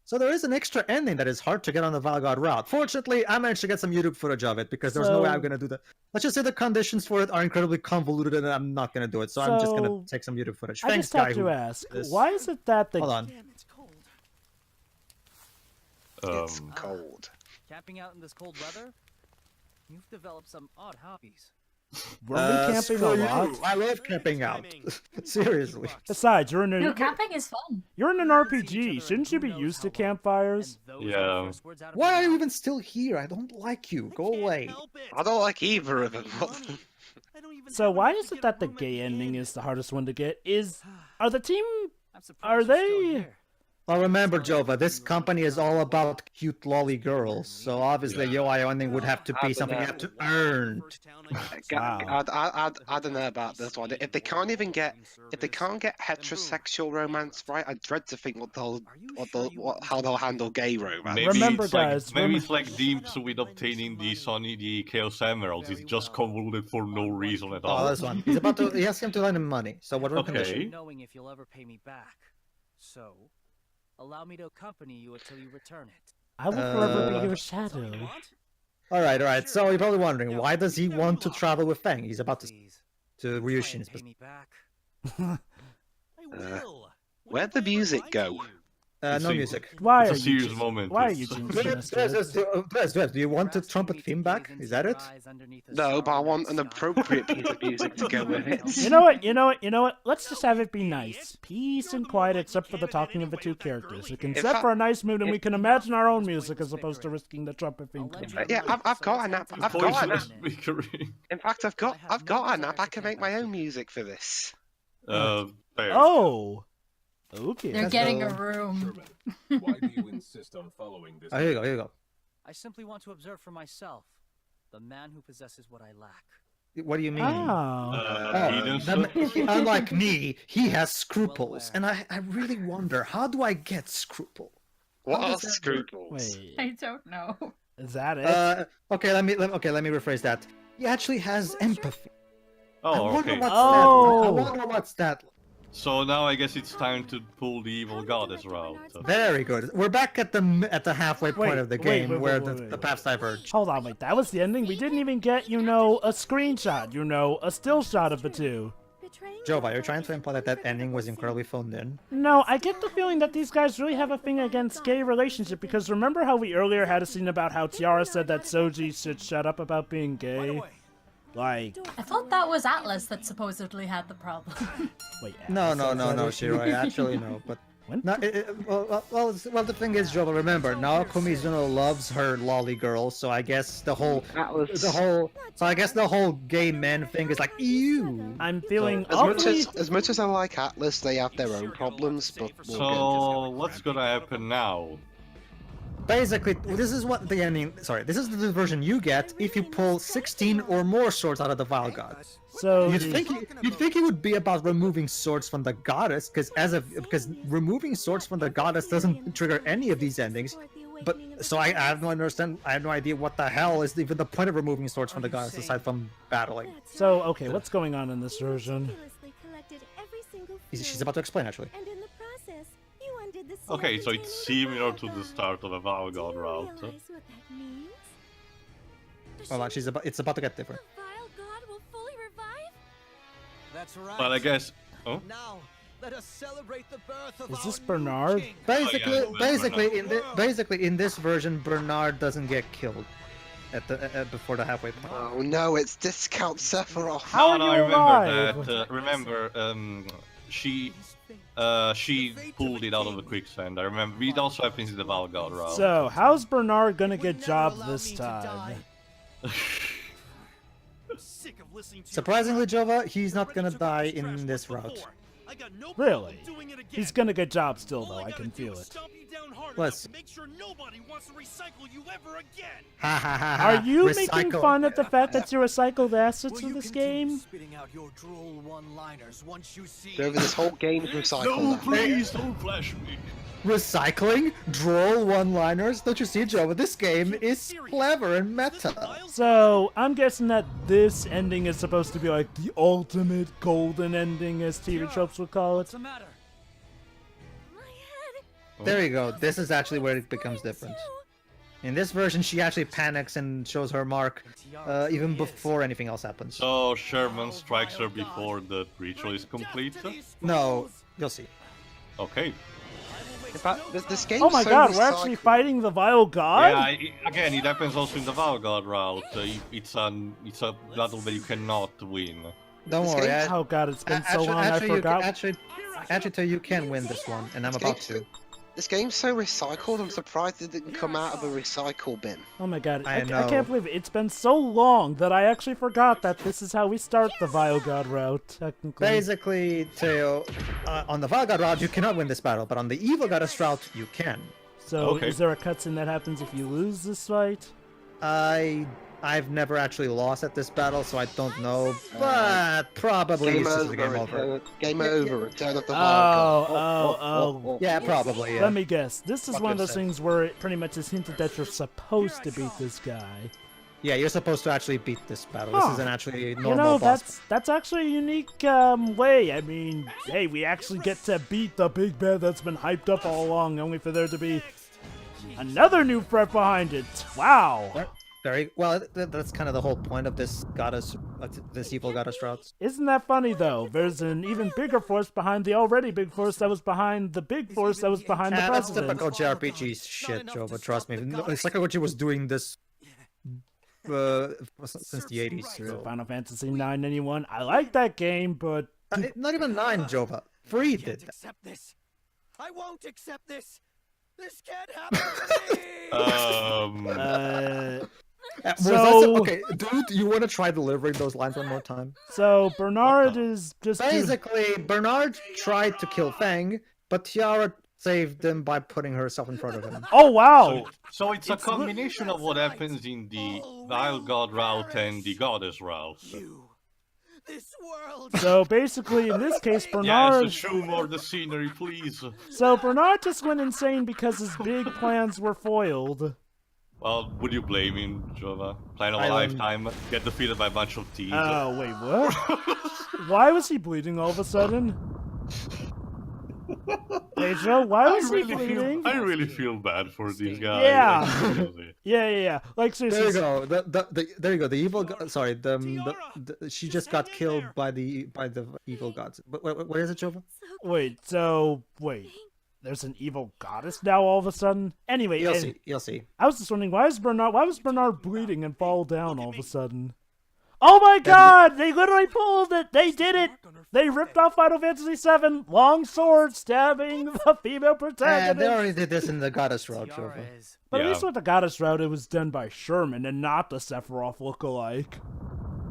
So there is an extra ending that is hard to get on the Valgod route. Fortunately, I managed to get some YouTube footage of it because there's no way I'm going to do that. Let's just say the conditions for it are incredibly convoluted and I'm not going to do it. So I'm just going to take some YouTube footage. I Thanks, just have guy to who ask, this. why is it that the... Hold on. Damn, it's cold. It's cold. Camping out in this cold weather? You've developed some odd hobbies. Were we camping a screw lot? you. I love camping out. Seriously. Besides, you're in No, an camping is fun. RPG. Shouldn't you be used to campfires? Yeah. Why are you even still here? I don't like you. Go away. I don't like either of them. So why is it that the gay ending is the hardest one to get? Are the team... Are they... Well, remember, Jova, this company is all about cute lolly girls, so obviously your ending would have to be something you have to earn. I don't know about this one. If they can't get heterosexual romance right, I dread to think how they'll handle gay romance. Maybe Remember, it's guys, maybe it's like Deeps with obtaining the Chaos Emeralds. It's just convoluted for no reason at all. Oh, this one. He has him to lend him money. So what condition? Knowing if you'll ever pay me back. So, allow me to accompany you until you return it. I will forever be your shadow. All right. So you're probably wondering, why does he want to travel with Fang? He's about to Ryushin. Pay me back. Where'd the music go? No music. Why It's are a you... serious moment. Why are you It's- changing this? Do you want the trumpet theme back? Is that it? No, but I want an appropriate piece of music to go with it. You know what? Let's just have it be nice. Peace and quiet except for the talking of the two characters. We can set for a nice mood and we can imagine our own music as opposed to risking the trumpet theme. Yeah, I've got an app. I've got an app. Voiceless bickering. In fact, I've got an app. I can make my own music for this. Fair. Oh! Okay. They're getting a room. Why do you insist on following this? Oh, here you go. I simply want to observe for myself the man who possesses what I lack. What do you mean? Oh. Unlike me, he has scruples, and I really wonder, how do I get scruple? What are scruples? Wait, I don't know. is that it? Okay, let me rephrase that. He actually has empathy. I Oh, wonder okay. what's Oh. that. I wonder what's that. So now I guess it's time to pull the evil goddess route. Very good. We're back at the halfway point of the game where the paths diverge. Hold on, wait, that was the ending? We didn't even get, a screenshot, a still shot of the two. Jova, you're trying to imply that ending was incredibly phoned in? No, I get the feeling that these guys really have a thing against gay relationship, because remember how we earlier had a scene about how Tiara said that Soji should shut up about being gay? Like... I thought that was Atlas that supposedly had the problem. No, Wait, Shirai. Actually, no. But When? no, well, the thing is, Jova, remember, Naoko Mizuno loves her lolly girl, so I guess the whole gay men thing is like, ew. I'm feeling As much as I like Atlas, they have their own problems. But we'll So what's gonna happen now? Basically, this is what the ending. Sorry, this is the version you get if you pull 16 or more swords out of the Vile God. So You'd think it would be about removing swords from the goddess, because removing swords from the goddess doesn't trigger any of these endings. But so I have no idea what the hell is even the point of removing swords from the goddess aside from battling. So okay, what's going on in this version? She's about to explain actually. Okay, so it's similar to the start of a Valgod route. Hold on, it's about to get different. That's right. But I guess... Oh? Now, let us celebrate the birth of Is our this new Bernard? king. Basically, in this version, Bernard doesn't get killed at the before the halfway point. Oh no, it's Discount Sephiroth. How are I you alive? remember that. She pulled it out of the quicksand. I remember. It also happens in the Valgod route. So, how's Bernard gonna get job this time? Surprisingly, Jova, he's not gonna die in this route. Really? He's gonna get job still, though. I can feel it. Let's. Are you making fun of the fact that you recycled assets in this game? Over this whole game's recycled. No, please don't flash me. Recycling? Droll one-liners? Don't you see, Jova? This game is clever and meta. So, I'm guessing that this ending is supposed to be like the ultimate golden ending, as TV tropes would call it. What's the matter? My head. There you go. This is actually where it becomes different. In this version, she actually panics and shows her mark even before anything else happens. So Sherman strikes her before the ritual is complete? No, you'll see. Okay. In fact, this game's Oh my so god, we're actually recycled. fighting the Vile God? Yeah, again, it happens also in the Valgard route. It's a battle that you cannot win. Don't This worry. game's- Oh god, it's been so long, I you forgot. actually, you can win this one, and I'm about to. This game's so recycled, I'm surprised it didn't come out of a recycle bin. Oh my god, I I know. can't believe it. It's been so long that I actually forgot that this is how we start the Vile God route, technically. Basically, Teo, on the Valgard route, you cannot win this battle, but on the Evil Goddess route, you can. So, Okay. is there a cutscene that happens if you lose this fight? I've never actually lost at this battle, so I don't know, but probably Game it's just over, a game over. Game over, Return of the Wild God. Oh. Yeah, probably, yeah. Let me guess. This is Fuck one of them those said. things where it pretty much is hinted that you're supposed to beat this guy. Yeah, you're supposed to actually beat this battle. Huh. This isn't actually a normal You know, boss. that's actually a unique way. I mean, hey, we actually get to beat the big bad that's been hyped up all along, only for there to be another new threat behind it. Wow. Very well. That's kind of the whole point of this goddess, this evil goddess route. Isn't that funny, though? There's an even bigger force behind the already big force that was behind the big force that was behind the That's president. typical JRPG shit, Joe. But trust me, it's like what was doing this since the 80s. So. Final Fantasy IX, anyone? I like that game, but Not even 9, Jova. 3 did that. Accept this. I won't accept this. This can't happen to me. Okay, dude, you want to try delivering those lines one more time? So Bernard is just Basically, Bernard tried to kill Fang, but Tiara saved him by putting herself in front of him. Oh wow! So it's a combination of what happens in the Vile God route and the Goddess route. This world. So basically, in this case, Yes, Bernard. show more the scenery, please. So Bernard just went insane because his big plans were foiled. Well, would you blame him, Jova? Plan of I a don't- lifetime, get defeated by a bunch of thieves. Oh wait, what? Why was he bleeding all of a sudden? Pedro, why was he bleeding? I really feel bad for these guys. Yeah. Like, seriously. Yeah. Like seriously. There you go. There you go. The evil. Sorry. She just got killed by the evil gods. What is it, Jova? Wait. There's an evil goddess now all of a sudden. Anyway, You'll see. You'll see. I was just wondering why was Bernard bleeding and fall down all of a sudden? Oh my God! They literally pulled it. They did it. They ripped off Final Fantasy VII. Long sword stabbing the female protagonist. They already did this in the goddess route, Jova. But at Yeah. least with the goddess route, it was done by Sherman and not the Sephiroth lookalike.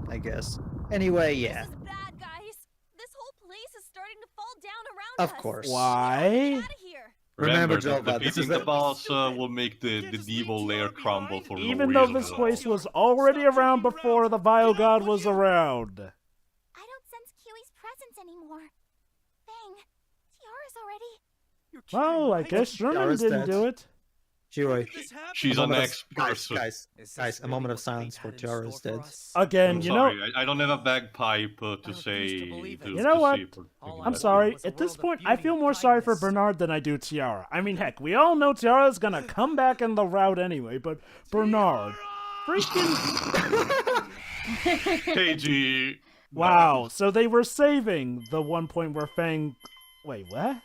I guess. Anyway, yeah. This is bad, guys. This whole place is starting to fall down around us. Of course. Why? Get out of here. Remember, that Jova. This is defeating the boss will make the evil layer crumble for Even no though reason this at all. place was already around before the Vile God was around. I don't sense Kiwi's presence anymore. Fang, Tiara's already. Well, I guess Sherman Tiara's didn't dead. do it. Jiroi. She's an ex-person. Guys, a moment of silence for Tiara is dead. Again, I'm you know, sorry, I don't have a bagpipe to say. You know what? I'm sorry. At this point, I feel more sorry for Bernard than I do Tiara. I mean, heck, we all know Tiara's gonna come back in the route anyway, but Bernard, freaking KG. wow. So they were saving the one point where Fang. Wait, what?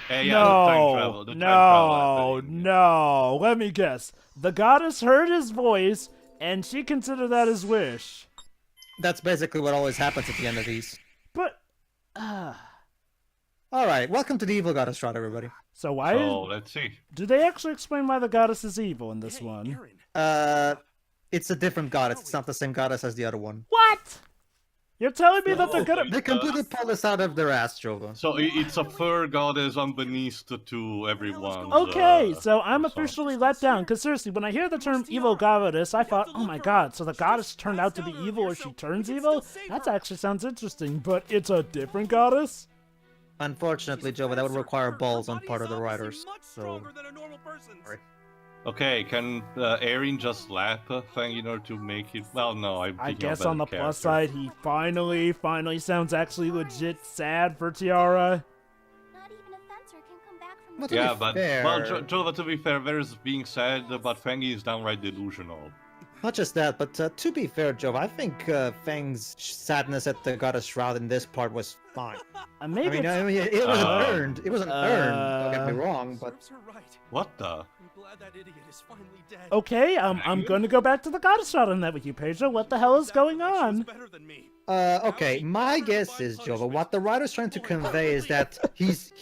Yeah, the time travel. The time travel happening. No. Let me guess. The goddess heard his voice, and she considered that his wish. That's basically what always happens at the end of these. But, Alright, welcome to the evil goddess route, everybody. so why? So let's see. Do they actually explain why the goddess is evil in this one? It's a different goddess. It's not the same goddess as the other one. What? You're telling me that they're gonna? They completely pulled this out of their ass, Jova. So it's a fur goddess unbeneath to everyone. Okay, so I'm officially let down. Because seriously, when I hear the term evil goddess, I thought, oh my god, so the goddess turned out to be evil or she turns evil? That actually sounds interesting, but it's a different goddess? Unfortunately, Jova, that would require balls on part of the writers. So, sorry. Okay, can Eryn just slap Fang in order to make it? Well, no, I guess on the plus side, he finally sounds actually legit sad for Tiara. Not even a fencer can come back Well, to Yeah, be but fair, well, Jova, to be fair, there's being said, but Fangy is downright delusional. not just that, but to be fair, Joe, I think Fang's sadness at the goddess shroud in this part was fine. Maybe I mean, it wasn't earned. It wasn't earned. Don't get me wrong, but Serves her right. What the? I'm glad that idiot is finally dead. okay. I'm going to go back to the goddess shot on that with you, Pedro. What the hell is going on? Better than me. okay. My guess is, Jova, what the writer's trying to convey is that he's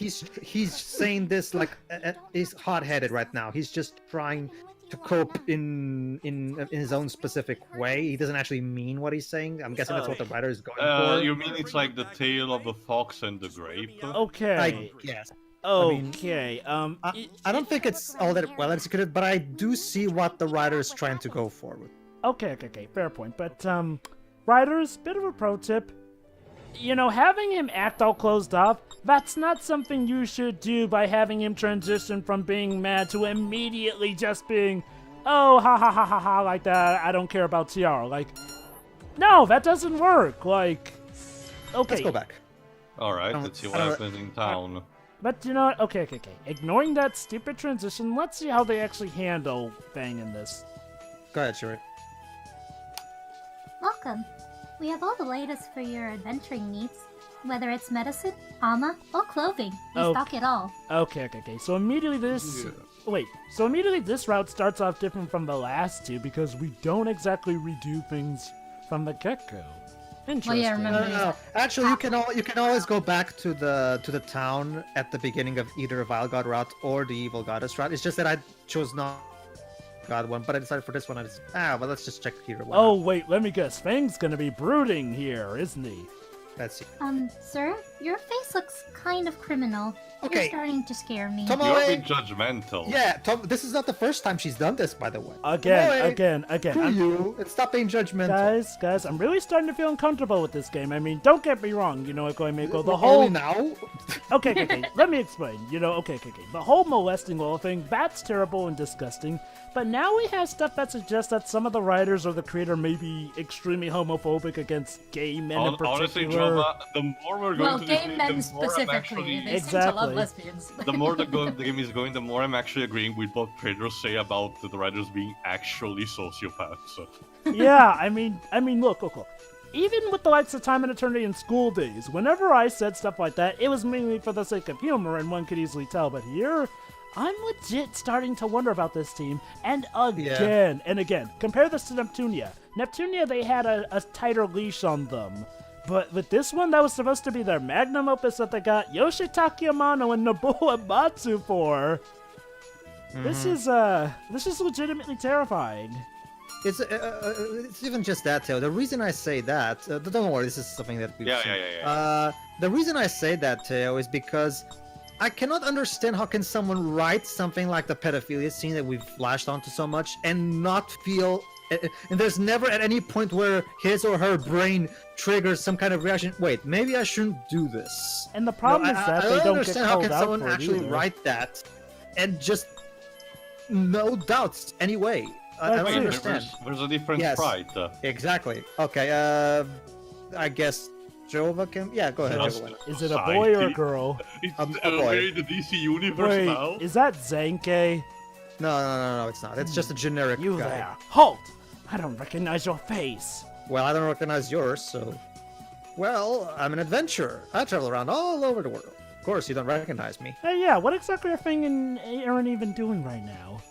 saying this like he's hot-headed right now. He's just trying to cope in his own specific way. He doesn't actually mean what he's saying. I'm guessing that's what the writer is going for. You mean it's like the tale of the fox and the grape? Okay. I guess. Okay. I don't think it's all that well executed, but I do see what the writer is trying to go for with. Okay. Fair point. But writers, bit of a pro tip. You know, having him act all closed off, that's not something you should do by having him transition from being mad to immediately just being, oh, ha ha ha ha ha, like that, I don't care about Tiara. Like, no, that doesn't work. Like, okay. Let's go back. Alright, let's see what happens in town. But you know what? Okay. Ignoring that stupid transition, let's see how they actually handle Fang in this. Go ahead, Shuri. Welcome. We have all the latest for your adventuring needs. Whether it's medicine, armor, or clothing, we stock it all. Okay. So immediately this... Wait, so immediately this route starts off different from the last two because we don't exactly redo things from the get-go. Interesting. Well, yeah, remember. No. Actually, you can always go back to the town at the beginning of either a Vile God route or the Evil Goddess route. It's just that I chose not God one, but I decided for this one. Well, let's just check here. Oh wait, let me guess. Fang's gonna be brooding here, isn't he? Let's see. Sir, your face looks kind of criminal. Okay. You're starting to scare me. Tomoe. You're being judgmental. Yeah, this is not the first time she's done this, by the way. Again. Screw you. And stop being judgmental. Guys, I'm really starting to feel uncomfortable with this game. I mean, don't get me wrong. You know, going to go the whole. Only now. Okay. Let me explain. You know, okay. The whole molesting all thing, that's terrible and disgusting. But now we have stuff that suggests that some of the writers or the creator may be extremely homophobic against gay men in particular. Honestly, Jova, the more we're going to gay this men game, the more I'm specifically. actually... They seem to love lesbians. The more the game is going, the more I'm actually agreeing with what Pedro say about the writers being actually sociopaths. Yeah, I mean, look. Even with the likes of Time and Eternity and School Days, whenever I said stuff like that, it was mainly for the sake of humor, and one could easily tell. But here, I'm legit starting to wonder about this team. And again, compare this to Neptunia. Neptunia, they had a tighter leash on them. But with this one, that was supposed to be their magnum opus that they got Yoshitaki Amano and Nobuo Ematsu for. This is legitimately terrifying. It's even just that, Teo. The reason I say that, don't worry, this is something that we've seen. Yeah. The reason I say that, Teo, is because I cannot understand how can someone write something like the pedophilia scene that we've flashed onto so much and not feel... And there's never at any point where his or her brain triggers some kind of reaction. Wait, maybe I shouldn't do this. And the problem is that they don't get called out for it. I don't understand how can someone actually write that and just no doubts anyway. I don't understand. There's a different pride. Exactly. Okay. I guess Jova can. Yeah, go ahead. Is it a boy or a girl? It's a boy. The DC universe now. Is that Zenke? No, it's not. It's just a generic guy. There. Halt! I don't recognize your face. Well, I don't recognize yours, so... Well, I'm an adventurer. I travel around all over the world. Of course, you don't recognize me. Hey, yeah, what exactly are Fang and Eryn even doing right now?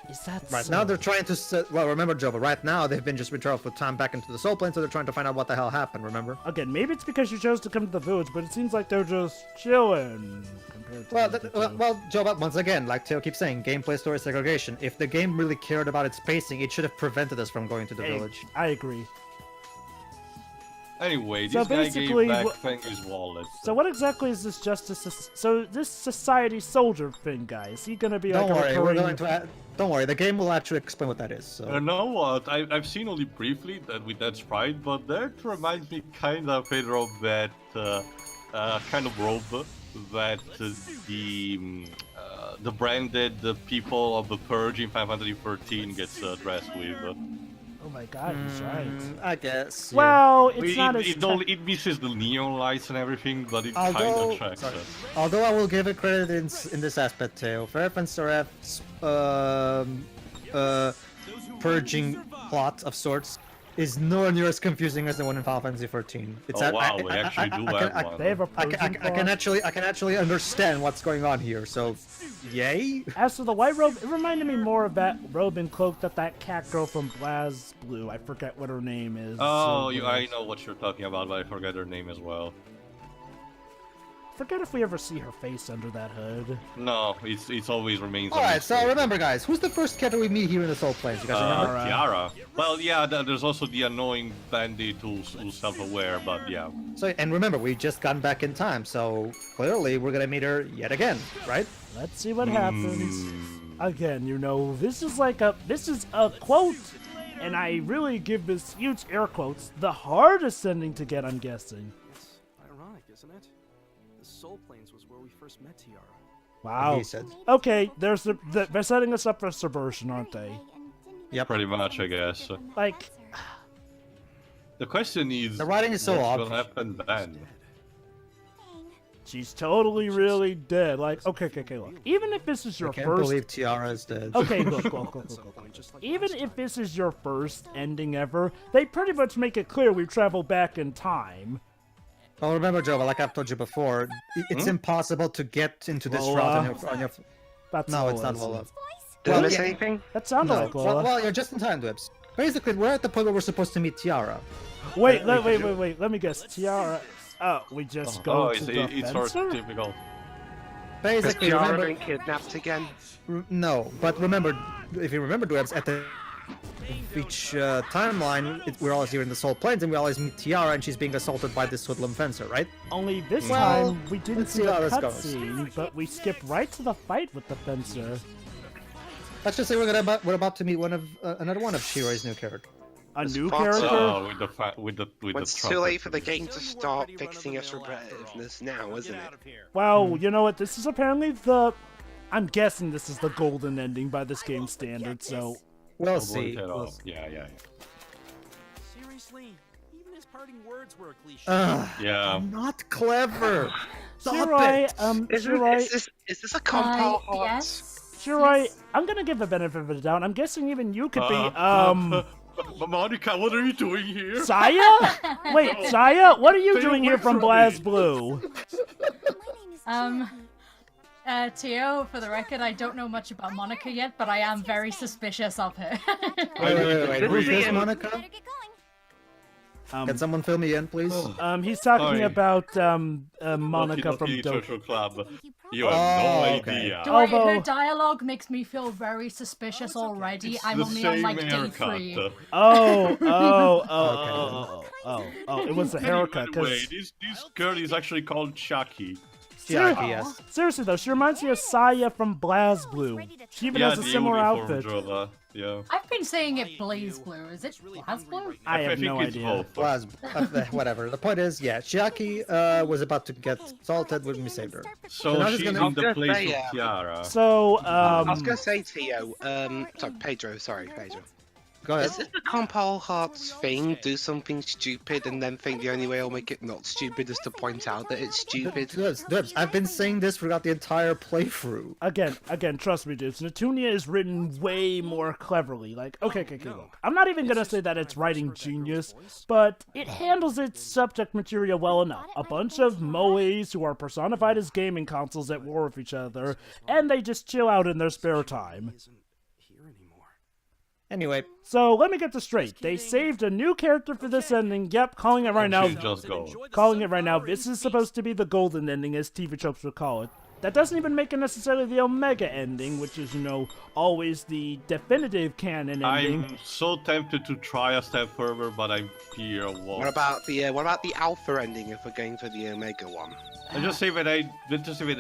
Is that Right so? now they're trying to... Well, remember, Jova, right now they've been just traveled for time back into the Soul Plane, so they're trying to find out what the hell happened, remember? Again, maybe it's because you chose to come to the village, but it seems like they're just chilling compared to well, Jova, once again, like Teo keeps saying, gameplay story segregation. If the game really cared about its pacing, it should have prevented us from going to the village. I agree. Anyway, so this guy gave back Fang his wallet. So what exactly is this justice? So this society soldier thing, guy, is he gonna be Don't like worry, a recurring... we're going to... Don't worry, the game will actually explain what that is. So. You know what? I've seen only briefly that with that sprite, but that reminds me kind of, Pedro, of that kind of robe that the branded people of the Purge in 513 gets dressed with. Oh my god, he's right. I guess. Yeah. Well, it's not as... It misses the neon lights and everything, but it kind of tracks us. Although I will give it credit in this aspect too. Fairfan Serap's purging plot of sorts is nowhere near as confusing as the one in Final Fantasy XIV. It's oh wow, they actually do have one. They have a I can actually understand what's going on here. So, yay! As for the white robe, it reminded me more of that robe and cloak that cat girl from Blaz Blue. I forget what her name is. Oh, I know what you're talking about, but I forget her name as well. Forget if we ever see her face under that hood. No, it's always remains. Alright, so remember guys, who's the first character we meet here in the Soul Plains? You guys remember? Tiara. Well, yeah, there's also the annoying bandit who's self-aware, but yeah. So, and remember, we just gotten back in time, so clearly we're gonna meet her yet again, right? Let's see what happens. Again, you know, this is a quote, and I really give this huge air quotes, the hardest ending to get, I'm guessing. It's ironic, isn't it? The Soul Plains was where we first met Tiara. Wow. He said. Okay, they're setting us up for subversion, aren't they? Yeah, pretty much, I guess. Like, the question is, the writing is so what will obvious. happen then? she's totally really dead. Like, okay, look. Even if this is your I can't first... believe Tiara is dead. Okay, look. Even if this is your first ending ever, they pretty much make it clear we've traveled back in time. Oh, remember, Jova, like I've told you before, it's impossible to get into this route on your... That's No, it's not Lola. Lola. Did I Well, miss yeah. anything? That sounded No, like Lola. well, you're just in time, Dwibs. Basically, we're at the point where we're supposed to meet Tiara. Wait, let me guess. Tiara... Oh, we just go to the it's sort fencer? of typical. Basically, Tiara remember... been kidnapped again? No, but remember, if you remember, Dwibs, at the each timeline, we're always here in the Soul Plains, and we always meet Tiara, and she's being assaulted by this hoodlum fencer, right? Only this Well, time, we didn't let's see see the how this goes. cutscene, but we skipped right to the fight with the fencer. Let's just say we're about to meet another one of Shiroi's new characters. A new Fox- character? With the It's too late for the game to start fixing its repetitiveness now, isn't it? Well, you know what? This is apparently the... I'm guessing this is the golden ending by this game's standards, so... We'll see. Yeah. Seriously, even his parting words were a cliche. Yeah. I'm not clever. Stop Shirai, it. Shirai, Is this a compile heart? Yes. Shirai, I'm gonna give the benefit of the doubt. I'm guessing even you could be, Monica, what are you doing here? Saya? Wait, Saya? What are you doing here from Blaz Blue? Teo, for the record, I don't know much about Monica yet, but I am very suspicious of her. Wait. Who's this, Monica? Can someone fill me in, please? He's talking Sorry. about, Monica from Doki. Social Club. You have no okay. idea. Don't worry, Although- her dialogue makes me feel very suspicious already. I'm The only on same like day haircut. 3. It was the haircut, By the way, because... this girl is actually called Chiaki. Chiaki, yes. Seriously though, she reminds me of Saya from Blaz Blue. She even has a the similar uniform, outfit. Jova. Yeah. I've been saying it Blaze Blue. Is it Blaze Blue? I have think no it's idea. both. Whatever. The point is, yeah, Chiaki was about to get assaulted when we saved her. So now she's she's gonna- in the I'm gonna place say, of Tiara. So, I was gonna say, Tio, sorry, Pedro. Go ahead. Is this the compile hearts thing? Do something stupid and then think the only way I'll make it not stupid is to point out that it's stupid? Dibs, I've been saying this throughout the entire playthrough. again, trust me, dudes. Natunia is written way more cleverly. Like, okay, look. I'm not even gonna say that it's writing genius, but it handles its subject material well enough. A bunch of moes who are personified as gaming consoles at war with each other, and they just chill out in their spare time. Anyway, So, let me get this straight. They saved a new character for this ending. Yep, calling it right now. She's just gold. Calling it right now. This is supposed to be the golden ending, as TV tropes would call it. That doesn't even make it necessarily the Omega ending, which is, always the definitive canon ending. I'm so tempted to try a step further, but I'm fear of What about the alpha ending if we're going for the Omega one? I just say that I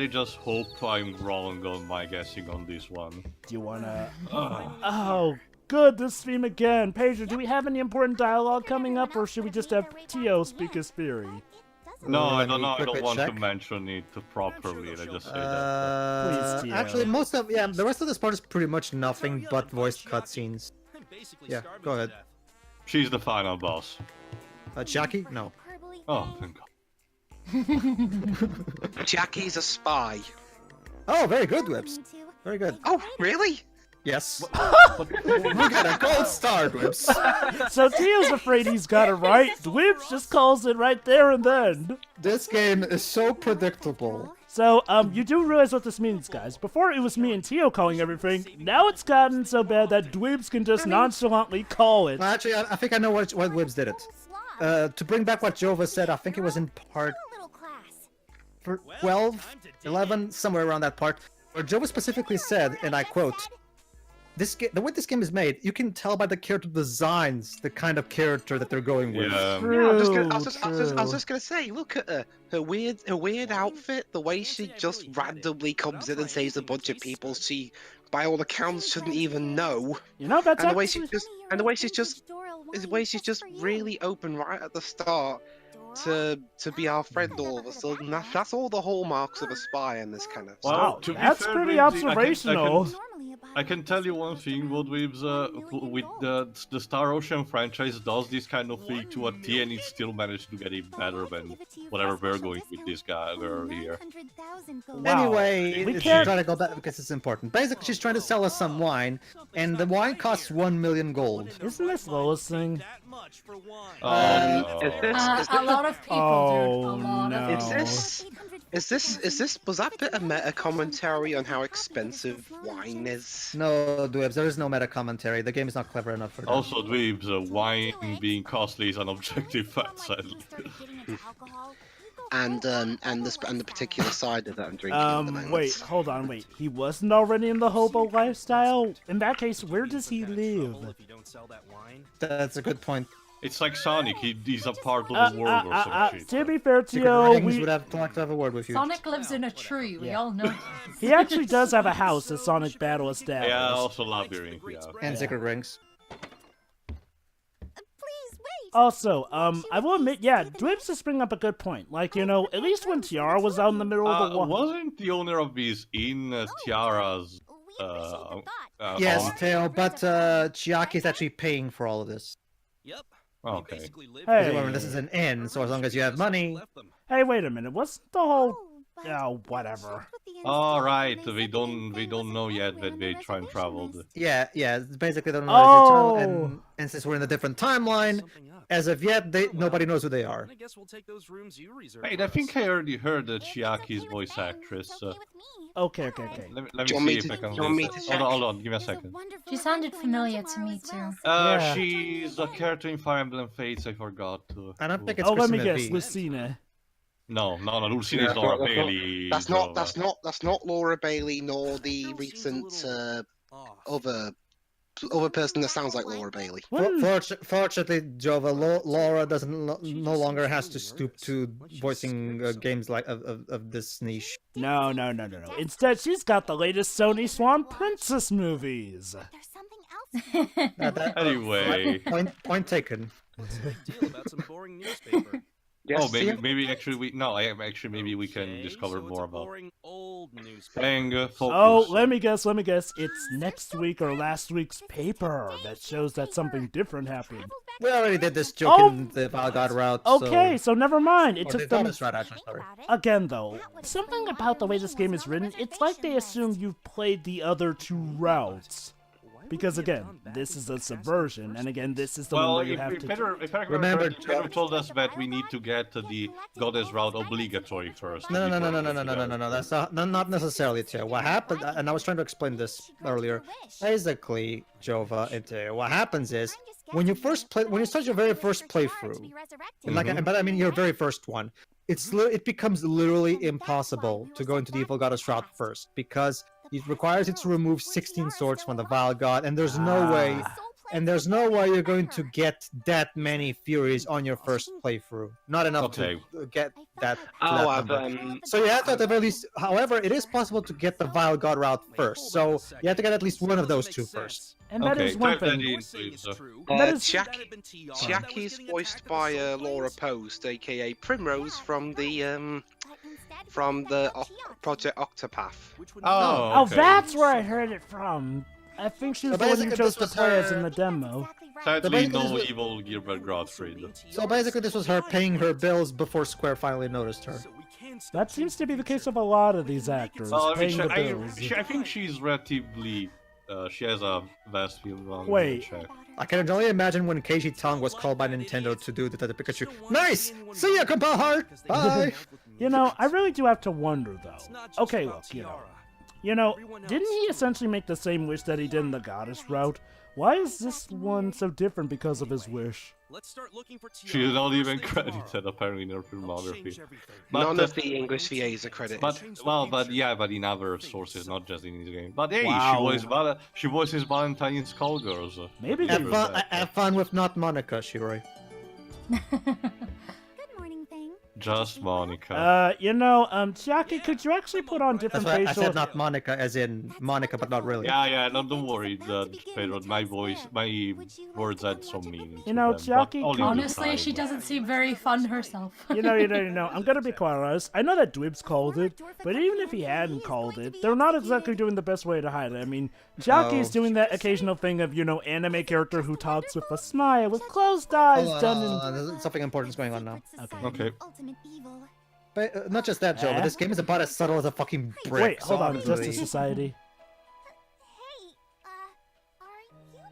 just hope I'm wrong on my guessing on this one. Do you wanna... Oh, good, this theme again. Pedro, do we have any important dialogue coming up, or should we just have Tio speak his theory? No, I let don't me know. I don't quickly want to check. mention it properly. I just say that. Please, Tio. actually, the rest of this part is pretty much nothing but voiced cutscenes. Yeah, go ahead. She's the final boss. Chiaki? No. Oh, thank God. Chiaki's a spy. Oh, very good, Whips. Very good. Oh, really? Yes. You got a gold star, Whips. So Tio's afraid he's got it right. Dwibs just calls it right there and then. This game is so predictable. So, you do realize what this means, guys. Before it was me and Tio calling everything, now it's gotten so bad that Dweebs can just nonchalantly call it. Well, actually, I think I know what Whips did it. To bring back what Jova said, I think it was in part 12, 11, somewhere around that part, where Jova specifically said, and I quote, the way this game is made, you can tell by the character designs the kind of character that they're going with. Yeah. True, I was just gonna say, look at her. Her weird outfit, the way she just randomly comes in and saves a bunch of people she, by all accounts, shouldn't even know. You know, that's And the way she's just really open right at the start to be our friend all of a sudden. That's all the hallmarks of a spy in this kind of stuff. Wow, to be that's fair, pretty Dweebs, observational. I can tell you one thing, what Dweebs, with the Star Ocean franchise does this kind of thing to a T, and it still managed to get it better than whatever we're going with this girl here. Anyway, We she's can't- trying to go back because it's important. Basically, she's trying to sell us some wine, and the wine costs 1 million gold. Isn't this Lois thing? Oh, Is this A lot of people Oh, do. A lot no. of was that bit of meta commentary on how expensive wine is? No, Dweebs, there is no meta commentary. The game is not clever enough for that. Also, Dweebs, wine being costly is an objective fact, sadly. And the particular cider that I'm drinking at the moment. Wait, hold on, wait. He wasn't already in the hobo lifestyle? In that case, where does he live? That's a good point. It's like Sonic, he's a part of the world or some shit. To be fair, Secret Tio, Rings would like to have a word with you. Sonic lives in a tree. We all know. he actually does have a house at Sonic Battle established. Yeah, also Labyrinth, yeah. And Secret Rings. Also, I will admit, yeah, Dwibs is bringing up a good point. Like, you know, at least when Tiara was out in the middle of the war. Wasn't the owner of this inn Tiara's Yes, home? Theo, but Chiaki is actually paying for all of this. Yep. Okay. Hey. Remember, this is an inn, so as long as you have money. Hey, wait a minute. What's the whole... Oh, whatever. Alright, we don't know yet that they time traveled. Yeah, basically they don't know Oh. and since we're in a different timeline, as of yet, nobody knows who they are. I guess we'll take those rooms you reserved. Wait, I think I already heard that Chiaki's voice actress. Okay. Let me Do you want me see if to- I can do you want me listen. to check? Hold on, give me a second. She sounded familiar to me too. Yeah. She's a character in Fire Emblem Fates, I forgot. I don't think it's Oh, let me Christina guess. V. Lucina. No, Lucina Yeah, is Laura that's not- Bailey. That's not Laura Bailey nor the recent other person that sounds like Laura Bailey. Fortunately, Jova, Laura no longer has to stoop to voicing games like of this niche. No. Instead, she's got the latest Sony Swan Princess movies. Anyway. Point taken. What's the big deal about some boring newspaper? Yes, Oh, maybe actually maybe we can Okay, discover so it's more a about boring old newspaper. Fang. Focus. Oh, let me guess. It's next week or last week's paper that shows that something different happened. We already did this joke Oh. in the Valgod route. Okay, so never mind. It Or took the them... Goddess route, actually, sorry. Again, though, something about the way this game is written, it's like they assume you've played the other two routes. Because again, this is a subversion, and again, this is the one Well, where you have to... if I Remember, Pedro told us that we need to get the goddess route obligatory first. No. That's not necessarily, Teo. What happened, and I was trying to explain this earlier. Basically, Jova and Teo, what happens is when you start your very first playthrough, but I mean your very first one, it becomes literally impossible to go into the evil goddess route first because it requires it to remove 16 swords from the vile god, and there's no way. And there's no way you're going to get that many Furies on your first playthrough. Not enough to get that. So you have to at the very least. However, it is possible to get the Vile God route first. So you have to get at least one of those two first. And that is one thing. Chiaki's voiced by Laura Post, aka Primrose from the Project Octopath. Oh, that's where I heard it from. I think she was So the one you basically chose this to was play as her- in the demo. Sadly, basically no this was- evil Gilbert Gottfried. So basically, this was her paying her bills before Square finally noticed her. That seems to be the case of a lot of these actors, Well, I mean, paying the bills. I think she's relatively. She has a vast field of Wait. check. I can only imagine when Keiji Tong was called by Nintendo to do the Pikachu. Nice! See ya, Compa Heart! Bye! You know, I really do have to wonder, though. Okay, look, you know, didn't he essentially make the same wish that he did in the goddess route? Why is this one so different because of his wish? Let's start looking for Tiara She's not even first thing credited tomorrow. apparently in her filmography. None of the English VAs are credited. But in other sources, not just in this game. But hey, Wow. she voices Valentine in Skullgirls. Maybe Have they... have fun with not Monica, Shiroi. Good morning, Fang. Just Monica. you know, Chiaki, could you actually put on That's different why I facial... said not Monica, as in Monica, but not really. Yeah, no, don't worry, Pedro. My words had some meaning. You know, to them, but Chiaki, only Honestly, the she time. doesn't seem very fun herself. You know, I'm gonna be quite honest. I know that Dwibs called it, but even if he hadn't called it, they're not exactly doing the best way to hide it. I mean, Chiaki's doing that occasional thing of, anime character who talks with a smile, with closed eyes, done in... Something important's going on now. Okay. But not just that, Joe, but this game is about as subtle as a fucking brick. Wait, hold on, honestly. Justice Society.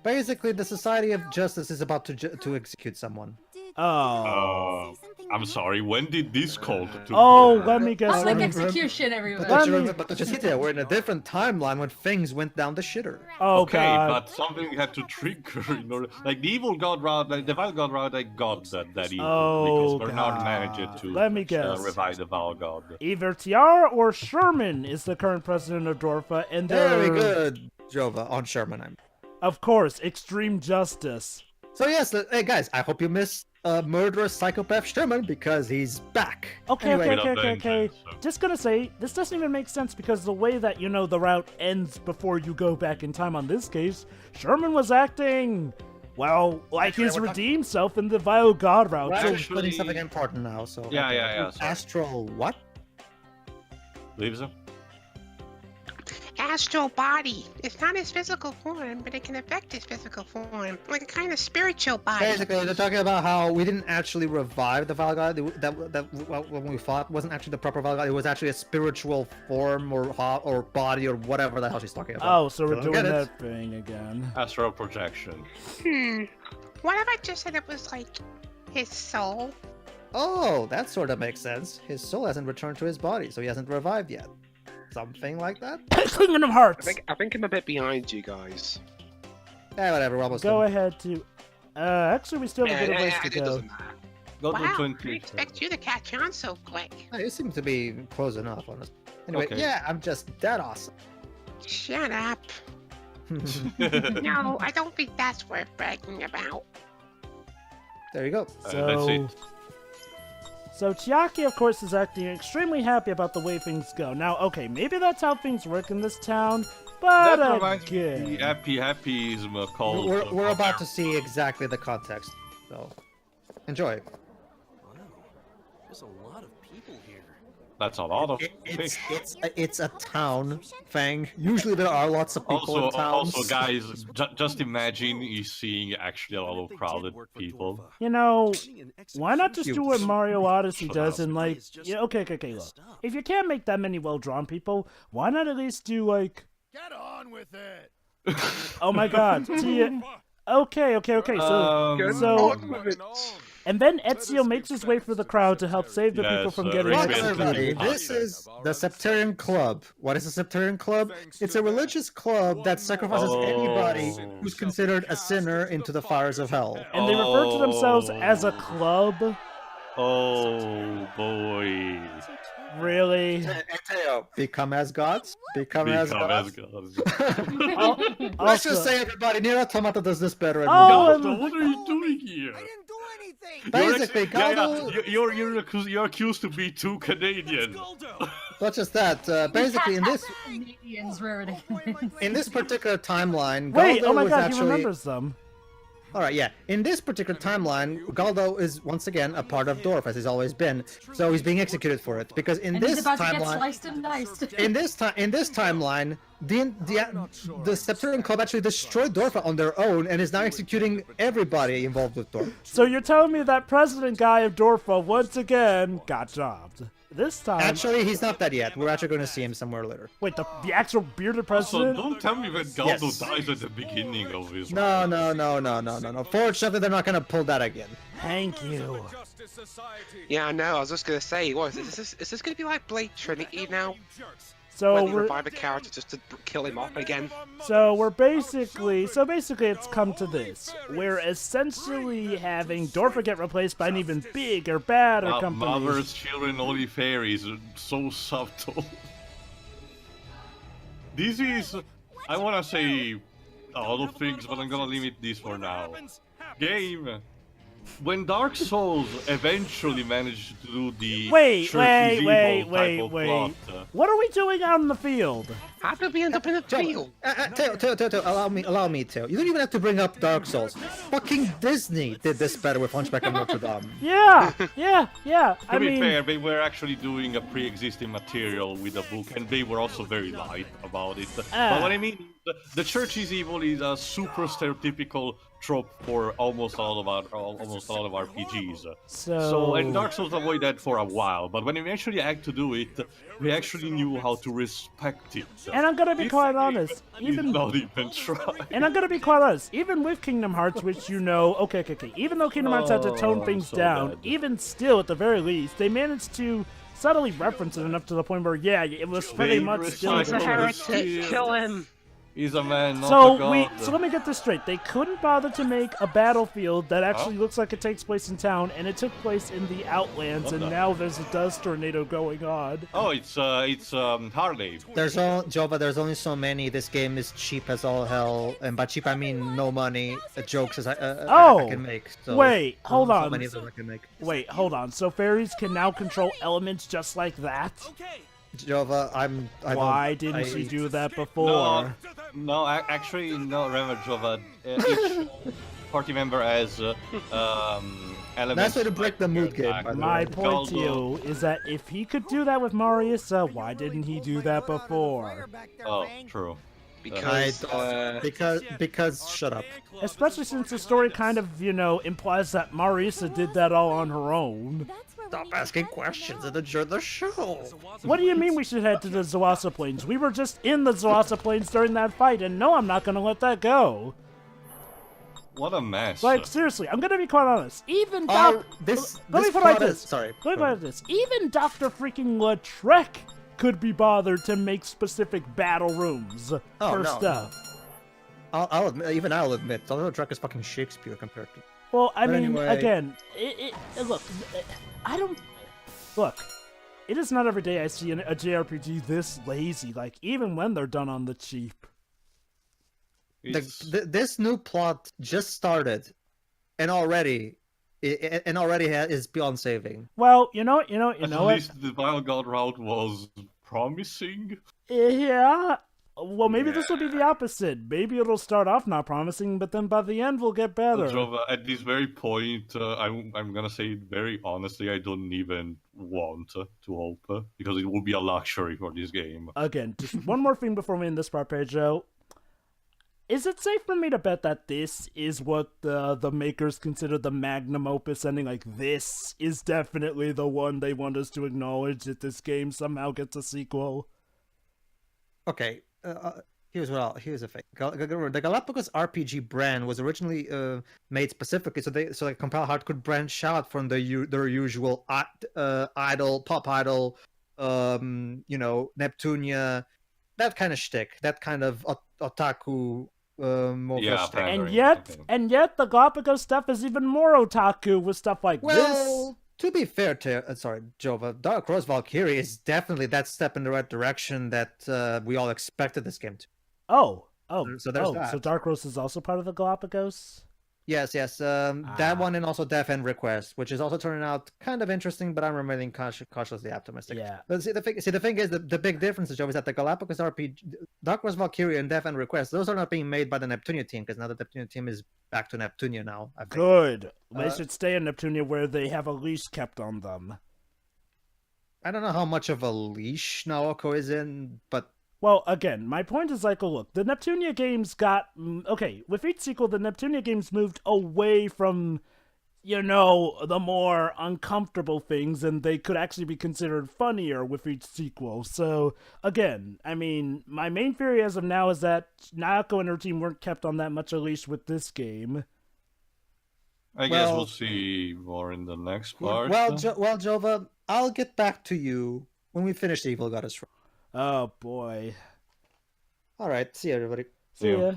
Basically, the Society of Justice is about to execute someone. Oh. I'm sorry. When did this call to? Oh, let me guess. Public let me- execution, everyone. But just hit it. We're in a different timeline when things went down the shitter. Oh, Okay, God. but something had to trigger in order, like the evil god route, like the Val god route. I got that evil Oh, because Bernard God. managed to Let me guess. revive the Val god. Either Tiara or Sherman is the current president of Dorfa, and they're... Very good, Jova, on Sherman. Of course, extreme justice. So yes, hey guys, I hope you missed murderous psychopath Sherman because he's back. Okay, Anyway, okay. Just gonna say, this doesn't even make sense because the way that, the route ends before you go back in time on this case, Sherman was acting, well, like his redeemed self in the Vile God route. We're So, actually splitting something important now, so... Yeah. Sorry. Astral what? Leaves him. Astral body. It's not his physical form, but it can affect his physical form, like a kind of spiritual body. Basically, they're talking about how we didn't actually revive the Val God. That when we fought wasn't actually the proper Val God. It was actually a spiritual form or body or whatever the hell she's talking about. oh, so we're Don't doing get it. that thing again. Astral projection. What if I just said it was like his soul? Oh, that sort of makes sense. His soul hasn't returned to his body, so he hasn't revived yet. Something like that? Kingdom of Hearts! I think I'm a bit behind you guys. Yeah, whatever, we're almost Go done. ahead to... actually, we still have a bit of ways to it go. doesn't matter. Go to Wow, 20. I expect you to catch on so quick. Oh, you seem to be close enough, honestly. Anyway, Okay. yeah, I'm just that awesome. Shut up. No, I don't think that's worth bragging about. There you go. That's So... it. So Chiaki, of course, is acting extremely happy about the way things go. Now, okay, maybe that's how things work in this town, but That reminds me of the again... happyism called. We're about to see exactly the context, so enjoy. Wow, there's a lot of people here. That's a lot of. It's a town, Fang. Usually there are lots of people in towns. Also, guys, just imagine you seeing actually a lot of crowded people. You know, why not just do what Mario Odyssey does and like... Yeah, okay, look. If you can't make that many well-drawn people, why not at least do like... Get on with it. Oh my god, see, okay, so... And then Ezio makes his way through the crowd to help save the people from getting Welcome Regiment. everybody, this is the Septarian Club. What is a Septarian Club? It's a religious club that sacrifices anybody who's considered a sinner into the fires of hell. And they refer to themselves as a club? Oh boy. Really? Become as gods? Become as gods? Also- Let's just say everybody, Nier Automata does this better. And Oh, Galdo, what are you doing here? I didn't do anything. Basically, Galdo, You're accused to be too Canadian. not just that, basically in this Canadians rarity. particular timeline, Wait, Galdo oh my was god, he actually... remembers them. Alright, yeah. In this particular timeline, Galdo is once again a part of Dorf, as he's always been. So he's being executed for it. Because in And this he's about to get timeline, sliced and diced. in this timeline, the SCWRM Club actually destroyed Dorf on their own and is now executing everybody involved with Dorf. So you're telling me that president guy of Dorfa once again got jobbed. This time... Actually, he's not dead yet. We're actually going to see him somewhere later. Wait, the actual bearded So president? don't tell me that Galdo Yes. dies at the beginning of this. No. Fortunately, they're not going to pull that again. Thank you. Yeah, I know. I was just gonna say, what is this gonna be like Blade Trinity now? So When they we're revive a character just to kill him off again? basically it's come to this. We're essentially having Dorfa get replaced by an even bigger, badder company. Mothers, children, only fairies. So subtle. This is... I wanna say a lot of things, but I'm gonna limit this for now. Game... When Dark Souls eventually managed to do the Wait. Church is evil type of plot, What are we doing out in the field? How did we end up in a field? Teo, allow me, Teo. You don't even have to bring up Dark Souls. Fucking Disney did this better with Hunchback of Notre Dame. Yeah. To be fair, they were actually doing a pre-existing material with a book, and they were also very light about it. But what I mean, the Church is Evil is a super stereotypical trope for almost a lot of RPGs. So and Dark Souls avoided that for a while, but when we actually had to do it, we actually knew how to respect it. And I'm gonna be quite honest, even not even try. And I'm gonna be quite honest, even with Kingdom Hearts, which you know, okay, even though Kingdom Hearts had to tone things so down, bad. even still, at the very least, they managed to subtly reference it enough to the point where, yeah, it was pretty much still. He's a heretic, kill him! He's a man, not a god. So let me get this straight. They couldn't bother to make a battlefield that actually looks like it takes place in town, and it took place in the Outlands, and now there's a dust tornado going on. Oh, it's Harley. There's only so many. This game is cheap as all hell, and by cheap I mean no money. Jokes as I can make. So wait, hold so on. many of them I can make. Wait, hold on. So fairies can now control elements just like that? Jova, Why didn't you do that before? No, actually, no. Remember, Jova, each party member has elements. Nice way to break the mood game. By the My way. point to you is that if he could do that with Mariusa, why didn't he do that before? Oh, true. Because shut up. Especially since the story kind of, implies that Mariusa did that all on her own. Stop asking questions and enjoy the show. What do you mean we should head to the Zawasa Plains? We were just in the Zawasa Plains during that fight, and no, I'm not gonna let that go. What a mess. Like, seriously, I'm gonna be quite honest. Even Let me put it like this. Let me put it like this. Even Dr. freaking Lautrec could be bothered to make specific battle rooms for stuff. I'll admit, Dr. Lautrec is fucking Shakespeare compared to. Well, I mean, anyway. again, look, it is not every day I see a JRPG this lazy, like, even when they're done on the cheap. This new plot just started, and already is beyond saving. Well, you know At least the Vile God route was promising. Yeah. Well, maybe this will be the opposite. Maybe it'll start off not promising, but then by the end we'll get better. Jova, at this very point, I'm gonna say very honestly, I don't even want to hope, because it will be a luxury for this game. Again, just one more thing before we end this part, Pedro. Is it safe for me to bet that this is what the makers consider the magnum opus ending? Like, this is definitely the one they want us to acknowledge that this game somehow gets a sequel? Okay, here's the thing. The Galapagos RPG brand was originally made specifically so like Compile Heart could branch out from their usual idol, pop idol, Neptunia, that kind of shtick, that kind of otaku shtick. And yet the Galapagos stuff is even more otaku with stuff like this. To be fair to Jova, Dark Rose Valkyrie is definitely that step in the right direction that we all expected this game to. So there's that. So Dark Rose is also part of the Galapagos? Yes. That one and also Death End Request, which is also turning out kind of interesting, but I'm remaining cautiously optimistic. Yeah. But see, the thing is, the big difference is that the Galapagos RPG, Dark Wars Valkyria and Death End Request, those are not being made by the Neptunia team, because now the Neptunia team is back to Neptunia now. I think. Good. They should stay in Neptunia where they have a leash kept on them. I don't know how much of a leash Naoko is in, but... Well, again, my point is like, look, the Neptunia games got... Okay, with each sequel, the Neptunia games moved away from, you know, the more uncomfortable things, and they could actually be considered funnier with each sequel. So, again, I mean, my main theory as of now is that Naoko and her team weren't kept on that much a leash with this game. I guess we'll see more in the next part. Well, Jova, I'll get back to you when we finish the Evil Goddess. Oh, boy. Alright, see you, everybody. See ya.